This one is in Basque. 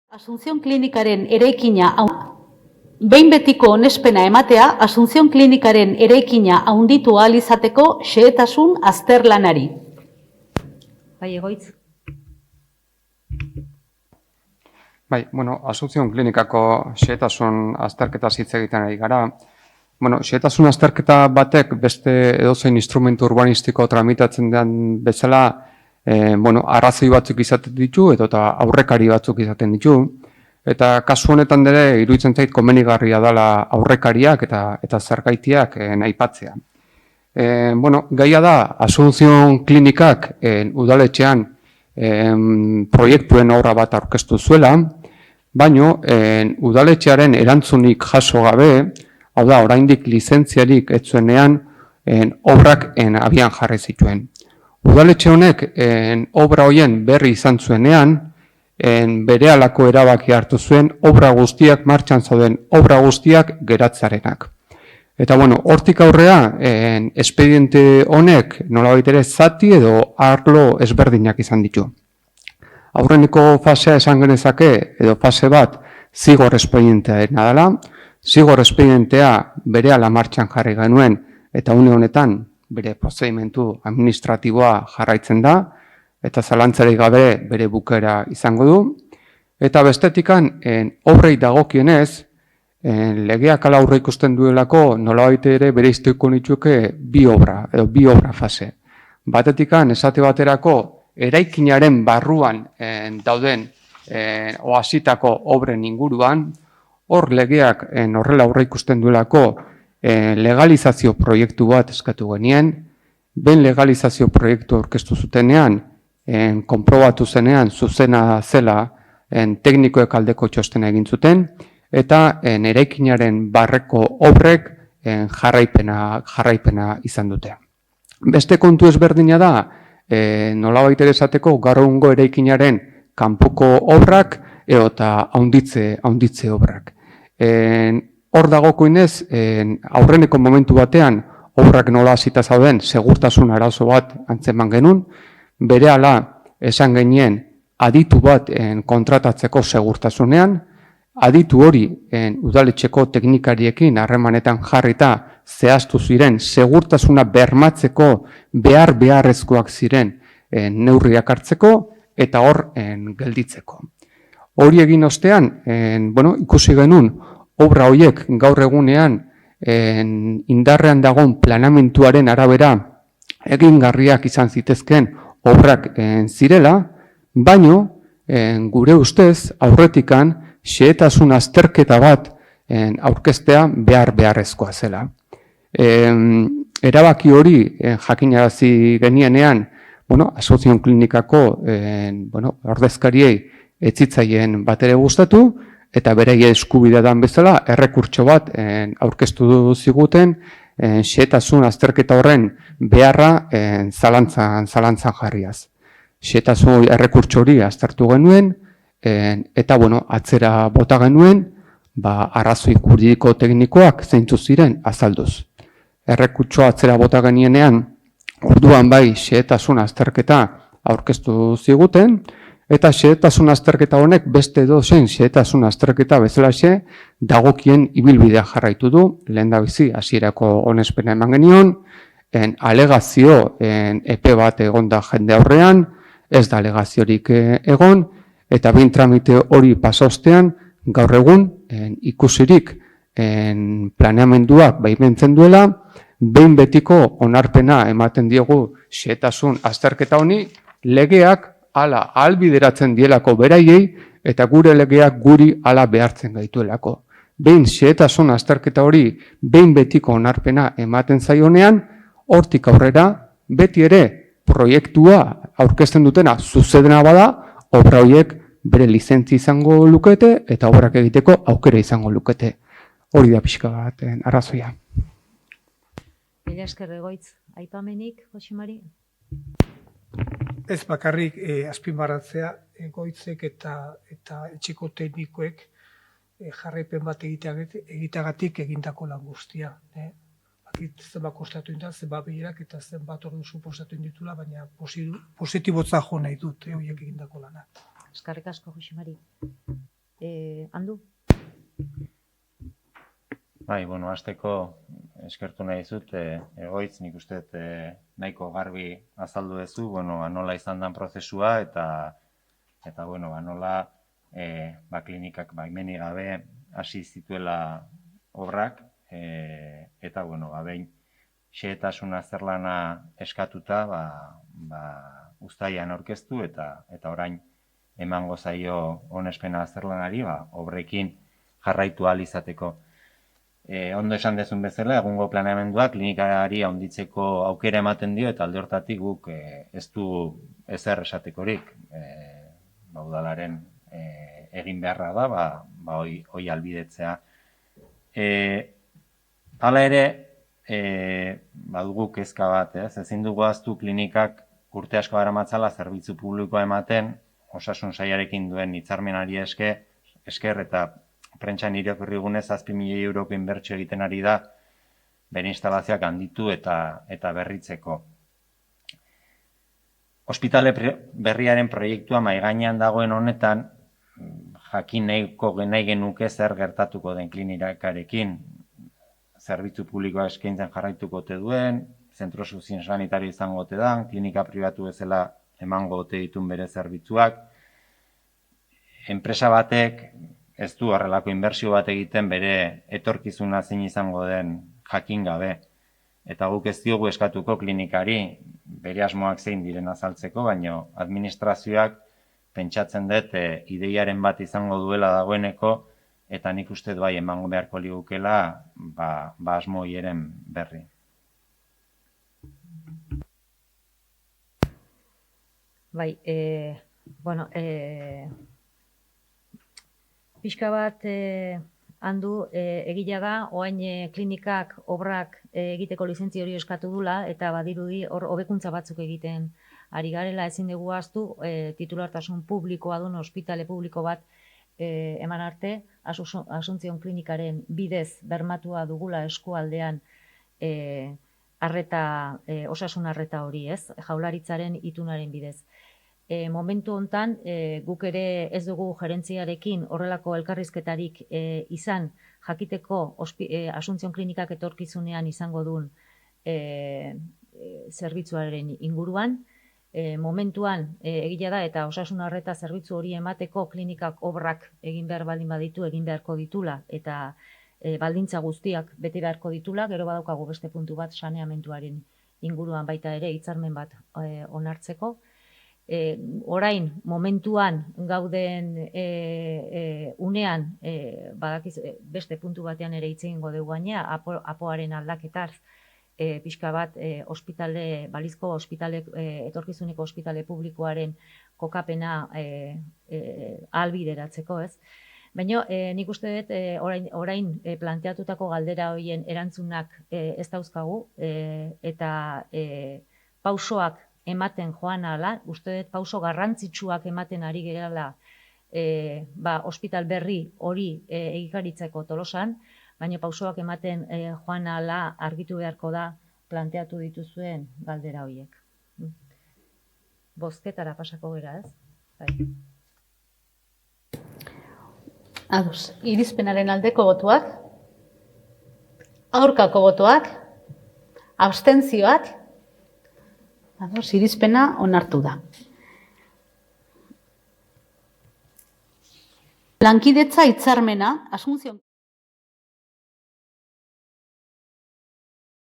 Asunción Klinikaren eraikina behin betiko onespena ematea Asunción Klinikaren eraikina handitu ahal izateko xehetasun azterlanari. Bai, Egoitz. Bai, Asunción Klinikako xehetasun azterketa hitz egiten ari gara. Xehetasun azterketa batek beste edozein instrumentu urbanistiko tramitatzen den bezala arrazoi batzuk izaten ditu eta aurrekari batzuk izaten ditu. Eta kasu honetan ere iruditzen zait komenigarria dela aurrekariak eta zergaitiak aipatzea. Gaia da Asunción Klinikak udaletxean proiektuen obra bat aurkeztu zuela, baino udaletxearen erantzunik jaso gabe, hau da, oraindik lizentziarik ez zuenean obrak abian jarri zituen. Udaletxe honek obra horien berri izan zuenean, berehalako erabaki hartu zuen obra guztiak martxan zauden obra guztiak geratzarenak. Eta hortik aurrea, espediente honek nolabait ere zati edo arlo ezberdinak izan ditu. Aurreneko fasea esan genezake, edo fase bat, zigor espedientea dela. Zigor espedientea berehala martxan jarri genuen, eta une honetan bere prozedimentu administratiboa jarraitzen da, eta zalantzarik gabe bere bukera izango du. Eta bestetikan, obrei dagokienez, legeak ala aurre ikusten duelako nolabait ere bere iztuko nituke bi obra fase. Batetikan, esate baterako, eraikinaren barruan dauden oasitako obren inguruan, hor legeak horrela aurre ikusten duelako legalizazio proiektu bat eskatu genien, ben legalizazio proiektu aurkeztu zutenean, konprobatu zenean zuzena zela teknikoek aldeko txostena egin zuten, eta eraikinaren barreko obrek jarraipena izan dute. Beste kontu ezberdina da, nolabait ere esateko gaur egungo eraikinaren kanpoko obrak eta handitze obrak. Hor dagokoinez, aurreneko momentu batean obrak nola hasita zauden segurtasun arazo bat antzeman genuen, berehala esan genien aditu bat kontratatzeko segurtasunean, aditu hori udaletxeko teknikariekin harremanetan jarrita zehaztu ziren segurtasuna bermatzeko beharrezkoak ziren neurriak hartzeko eta hor gelditzeko. Hori egin ostean, ikusi genuen obra horiek gaur egunean indarrean dagoen planamentuaren arabera egingarriak izan zitezken obrak zirela, baino gure ustez aurretikan xehetasun azterketa bat aurkeztea beharrezkoa zela. Erabaki hori jakinarazi genienean, Asunción Klinikako ordezkariei ez zitzaien batere gustatu, eta berei eskubidea dan bezala errekurtso bat aurkeztu ziguten xehetasun azterketa horren beharra zalantzan jarriaz. Xehetasun errekurtso hori aztertu genuen, eta atzera bota genuen, arrazoi juridiko teknikoak zeintzu ziren azalduz. Errekurtsoa atzera bota genienean, orduan bai xehetasun azterketa aurkeztu ziguten, eta xehetasun azterketa honek beste edozein xehetasun azterketa bezalaxe dagokien ibilbidea jarraitu du, lehendabizi hasierako onespena eman genion, alegazio epe bat egon da jende aurrean, ez da alegaziorik egon, eta behin tramite hori pasostean, gaur egun ikusirik planeamenduak baimentzen duela, behin betiko onarpena ematen diogu xehetasun azterketa honi, legeak hala ahalbideratzen dielako beraiei, eta gure legeak guri hala behartzen gaituelako. Behin xehetasun azterketa hori, behin betiko onarpena ematen zaionean, hortik aurrera, beti ere proiektua aurkezten dutena zuzedena bada, obra horiek bere lizentzi izango lukete eta obrak egiteko aukera izango lukete. Hori da pixka bat arrazoia. Mila esker Egoitz, aipamenik, Joxemari? Ez bakarrik azpimarratzea Egoitzek eta etxeko teknikoek jarraipen bat egiteagatik egindako lan guztia. Zenbat kostatu da, zenbat bilerak eta zenbat ordu suposatu ditula, baina positibotza jo nahi dut horiek egindako lana. Eskerrik asko, Joxemari. Handu? Bai, bueno, hasteko eskertu nahi dizut, Egoitz, nik uste nahiko garbi azaldu duzu, bueno, nola izan den prozesua eta bueno, nola klinikak baimenik gabe hasi zituela obrak eta bueno, behin xehetasun azterlana eskatuta, uztailean aurkeztu eta orain emango zaio onespena azterlanari, obrekin jarraitu ahal izateko. Ondo esan dezun bezala, egungo planeamendua klinikari handitzeko aukera ematen dio eta alde hortatik guk ez du ezer esatekorik. Udalaren egin beharra da, hoi albidetzea. Hala ere, badugu kezka bat, ezin dugu ahaztu klinikak urte asko daramatzala zerbitzu publikoa ematen, osasun sailarekin duen hitzarmenari esker eta prentsan irakurrigunez 7.000 euroko inbertsio egiten ari da bere instalazioak handitu eta berritzeko. Ospitale berriaren proiektua mahai gainean dagoen honetan, jakin nahi genuke zer gertatuko den klinikarekin, zerbitzu publikoa eskaintzen jarraituko ote duen, zentro soziosanitario izango ote den, klinika pribatu bezala emango ote ditun bere zerbitzuak. Enpresa batek ez du horrelako inbertsio bat egiten bere etorkizuna zein izango den jakin gabe. Eta guk ez diogu eskatuko klinikari bere asmoak zein diren azaltzeko, baina administrazioak pentsatzen dut ideiaren bat izango duela dagoeneko, eta nik uste bai emango beharko ligukela asmo hieren berri. Bai, bueno, pixka bat handu egila da, oain klinikak obrak egiteko lizentzia hori eskatu dula, eta badirudi hor hobekuntza batzuk egiten ari garela, ezin dugu ahaztu, titulartasun publikoa duen ospitale publiko bat eman arte, Asuntzion klinikaren bidez bermatua dugula eskualdean osasun arreta hori, ez? Jaurlaritzaren itunaren bidez. Momentu hontan, guk ere ez dugu gerentziarekin horrelako elkarrizketarik izan, jakiteko Asuntzion klinikak etorkizunean izango duen zerbitzuaren inguruan. Momentuan egila da eta osasun arreta zerbitzu hori emateko klinikak obrak egin behar baldin baditu, egin beharko ditula eta baldintza guztiak bete beharko ditula, gero badaukagu beste puntu bat saneamenduaren inguruan baita ere hitzarmen bat onartzeko. Orain, momentuan gauden unean, badakiz beste puntu batean ere hitz egingo dugu gainera, apoaren aldaketaz, pixka bat balizko etorkizuneko ospitale publikoaren kokapena ahalbideratzeko, ez? Baina nik uste dut orain planteatutako galdera horien erantzunak ez dauzkagu eta pausoak ematen joan ahala, uste dut pauso garrantzitsuak ematen ari gerala ospital berri hori egikaritzeko Tolosan, baina pausoak ematen joan ahala argitu beharko da planteatu dituzuen galdera horiek. Bozketara pasako gera, ez? Bai. Ados, irizpenaren aldeko botuak, aurkako botuak, abstentzioak, ados, irizpena onartu da. Lankidetza hitzarmena, Asuntzion